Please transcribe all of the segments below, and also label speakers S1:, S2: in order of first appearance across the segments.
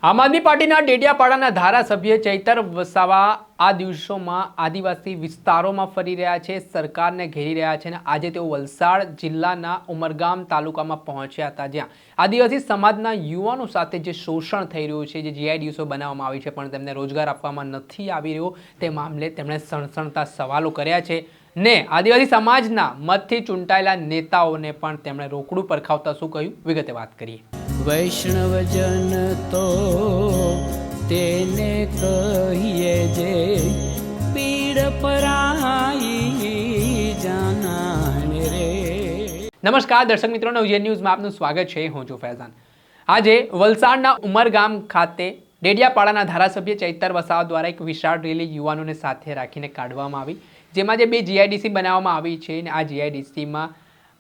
S1: આમ આદમી પાર્ટીના ડેડિયાપાડાના ધારાસભ્ય ચૈતર વસાવા આ દિવસોમાં આદિવાસી વિસ્તારોમાં ફરી રહ્યા છે, સરકારને ઘેરી રહ્યા છે અને આજે તેઓ વલસાડ જિલ્લાના ઉમરગામ તાલુકામાં પહોંચ્યા હતા, જ્યાં આદિવાસી સમાજના યુવાનો સાથે જે શોષણ થઈ રહ્યું છે, જે જીઆઈડીસીઓ બનાવવામાં આવી છે પણ તેમને રોજગાર આપવામાં નથી આવી રહ્યો, તે મામલે તેમણે સણસણતા સવાલો કર્યા છે ને આદિવાસી સમાજના મતથી ચૂંટાયેલા નેતાઓને પણ તેમણે રોકડું પરખાવતા શું કહ્યું, વિગતે વાત કરીએ।
S2: વૈષ્ણવજન તો તેને કહીએ જે પીડ પરાઈ જાનાને રે।
S1: નમસ્કાર દર્શક મિત્રો, નવજીવન ન્યૂઝમાં આપનું સ્વાગત છે। હું છું ફૈઝાન। આજે વલસાડના ઉમરગામ ખાતે ડેડિયાપાડાના ધારાસભ્ય ચૈતર વસાવા દ્વારા એક વિશાળ રેલી યુવાનોને સાથે રાખીને કાઢવામાં આવી, જેમાં જે 2 જીઆઈડીસી બનાવવામાં આવી છે અને આ જીઆઈડીસીમાં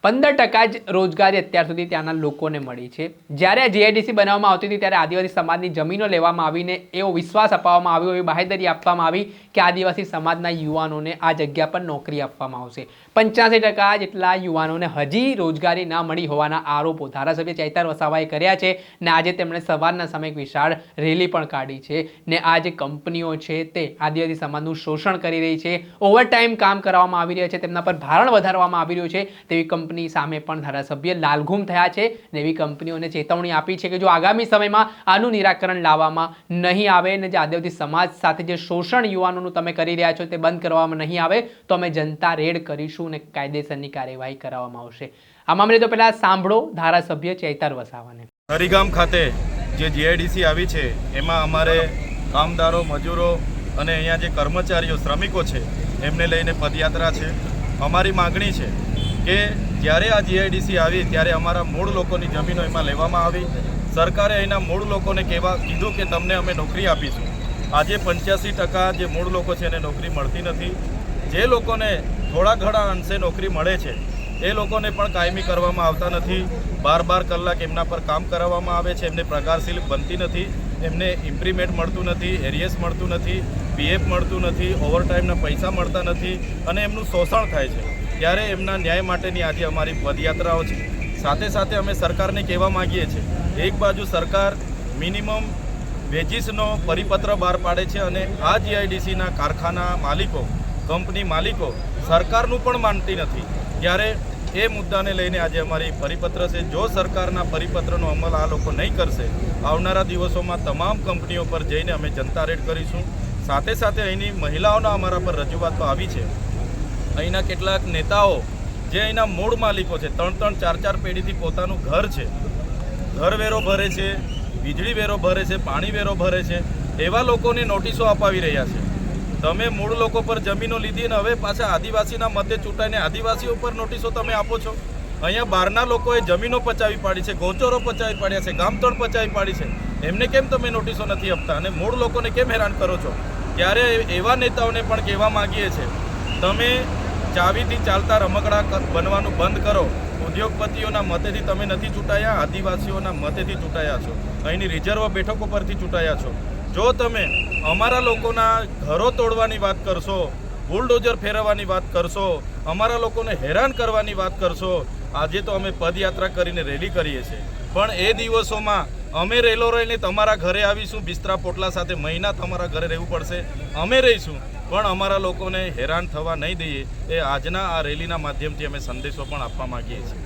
S1: 15% જ રોજગારી અત્યાર સુધી ત્યાંના લોકોને મળી છે। જ્યારે આ જીઆઈડીસી બનાવવામાં આવતી હતી ત્યારે આદિવાસી સમાજની જમીનો લેવામાં આવીને એવો વિશ્વાસ અપાવવામાં આવ્યો, એવી બાહેધરી આપવામાં આવી કે આદિવાસી સમાજના યુવાનોને આ જગ્યા પર નોકરી આપવામાં આવશે। 85% જેટલા યુવાનોને હજી રોજગારી ના મળી હોવાના આરોપો ધારાસભ્ય ચૈતર વસાવાએ કર્યા છે ને આજે તેમણે સવારના સમયે એક વિશાળ રેલી પણ કાઢી છે ને આ જે કંપનીઓ છે તે આદિવાસી સમાજનું શોષણ કરી રહી છે, ઓવરટાઈમ કામ કરવામાં આવી રહ્યા છે, તેમના પર ભારણ વધારવામાં આવી રહ્યું છે, તેવી કંપની સામે પણ ધારાસભ્ય લાલઘૂમ થયા છે ને એવી કંપનીઓને ચેતવણી આપી છે કે જો આગામી સમયમાં આનું નિરાકરણ લાવવામાં નહીં આવે ને જે આદિવાસી સમાજ સાથે જે શોષણ યુવાનોનું તમે કરી રહ્યા છો તે બંધ કરવામાં નહીં આવે તો અમે જનતા રેડ કરીશું ને કાયદેસરની કાર્યવાહી કરવામાં આવશે। આ મામલે તો પહેલા સાંભળો ધારાસભ્ય ચૈતર વસાવાને।
S3: હરિગામ ખાતે જે જીઆઈડીસી આવી છે એમાં અમારે કામદારો, મજૂરો અને અહીંયા જે કર્મચારીઓ, શ્રમિકો છે એમને લઈને પદયાત્રા છે। અમારી માગણી છે કે જ્યારે આ જીઆઈડીસી આવી ત્યારે અમારા મૂળ લોકોની જમીનો એમાં લેવામાં આવી। સરકારે અહીંના મૂળ લોકોને કીધું કે તમને અમે નોકરી આપીશું। આજે 85% જે મૂળ લોકો છે એને નોકરી મળતી નથી। જે લોકોને થોડા ઘણા અંશે નોકરી મળે છે એ લોકોને પણ કાયમી કરવામાં આવતા નથી। 12 કલાક એમના પર કામ કરાવવામાં આવે છે, એમને પગાર સ્લિપ બનતી નથી, એમને ઇમ્પ્રીમેન્ટ મળતું નથી, એરિયસ મળતું નથી, પીએફ મળતું નથી, ઓવરટાઈમના પૈસા મળતા નથી અને એમનું શોષણ થાય છે। ત્યારે એમના ન્યાય માટેની આજે અમારી પદયાત્રાઓ છે। સાથે સાથે અમે સરકારને કહેવા માગીએ છીએ, એક બાજુ સરકાર મિનિમમ વેજીસનો પરિપત્ર બહાર પાડે છે અને આ જીઆઈડીસીના કારખાના માલિકો, કંપની માલિકો સરકારનું પણ માનતી નથી, ત્યારે એ મુદ્દાને લઈને આજે અમારી પરિપત્ર છે। જો સરકારના પરિપત્રનો અમલ આ લોકો નહીં કરશે, આવનારા દિવસોમાં તમામ કંપનીઓ પર જઈને અમે જનતા રેડ કરીશું। સાથે સાથે અહીંની મહિલાઓના અમારા પર રજૂઆતો આવી છે। અહીંના કેટલાક નેતાઓ જે અહીંના મૂળ માલિકો છે, 3-3, 4-4 પેઢીથી પોતાનું ઘર છે, ઘરવેરો ભરે છે, વીજળી વેરો ભરે છે, પાણી વેરો ભરે છે, એવા લોકોને નોટિસો અપાવી રહ્યા છે। તમે મૂળ લોકો પર જમીનો લીધી અને હવે પાછા આદિવાસીના મતે ચૂંટાઈને આદિવાસીઓ પર નોટિસો તમે આપો છો। અહીંયા બહારના લોકોએ જમીનો પચાવી પાડી છે, ગોચરો પચાવી પાડ્યા છે, ગામતળ પચાવી પાડી છે, એમને કેમ તમે નોટિસો નથી આપતા અને મૂળ લોકોને કેમ હેરાન કરો છો? ત્યારે એવા નેતાઓને પણ કહેવા માગીએ છીએ, તમે ચાવીથી ચાલતા રમકડા બનવાનું બંધ કરો। ઉદ્યોગપતિઓના મતેથી તમે નથી ચૂંટાયા, આદિવાસીઓના મતેથી ચૂંટાયા છો, અહીંની રિઝર્વ બેઠકો પરથી ચૂંટાયા છો। જો તમે અમારા લોકોના ઘરો તોડવાની વાત કરશો, બુલડોઝર ફેરવવાની વાત કરશો, અમારા લોકોને હેરાન કરવાની વાત કરશો, આજે તો અમે પદયાત્રા કરીને રેલી કરીએ છીએ પણ એ દિવસોમાં અમે રેલો રહીને તમારા ઘરે આવીશું, બિસ્તરા પોટલા સાથે મહિના તમારા ઘરે રહેવું પડશે, અમે રહીશું પણ અમારા લોકોને હેરાન થવા નહીં દઈએ। એ આજના આ રેલીના માધ્યમથી અમે સંદેશો પણ આપવા માંગીએ છીએ।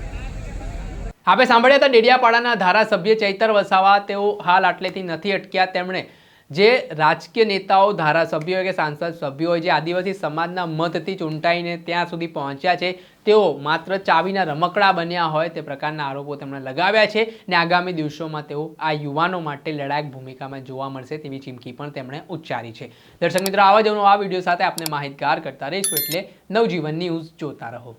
S1: આપણે સાંભળ્યા હતા ડેડિયાપાડાના ધારાસભ્ય ચૈતર વસાવા। તેઓ હાલ આટલેથી નથી અટક્યા, તેમણે જે રાજકીય નેતાઓ, ધારાસભ્યો કે સાંસદ સભ્યો જે આદિવાસી સમાજના મતથી ચૂંટાઈને ત્યાં સુધી પહોંચ્યા છે તેઓ માત્ર ચાવીના રમકડા બન્યા હોય તે પ્રકારના આરોપો તેમણે લગાવ્યા છે ને આગામી દિવસોમાં તેઓ આ યુવાનો માટે લડાયક ભૂમિકામાં જોવા મળશે તેવી ચીમકી પણ તેમણે ઉચ્ચારી છે। દર્શક મિત્રો, આવા જ નવા વિડીયો સાથે આપણે માહિતગાર કરતા રહીશું, એટલે નવજીવન ન્યૂઝ જોતા રહો।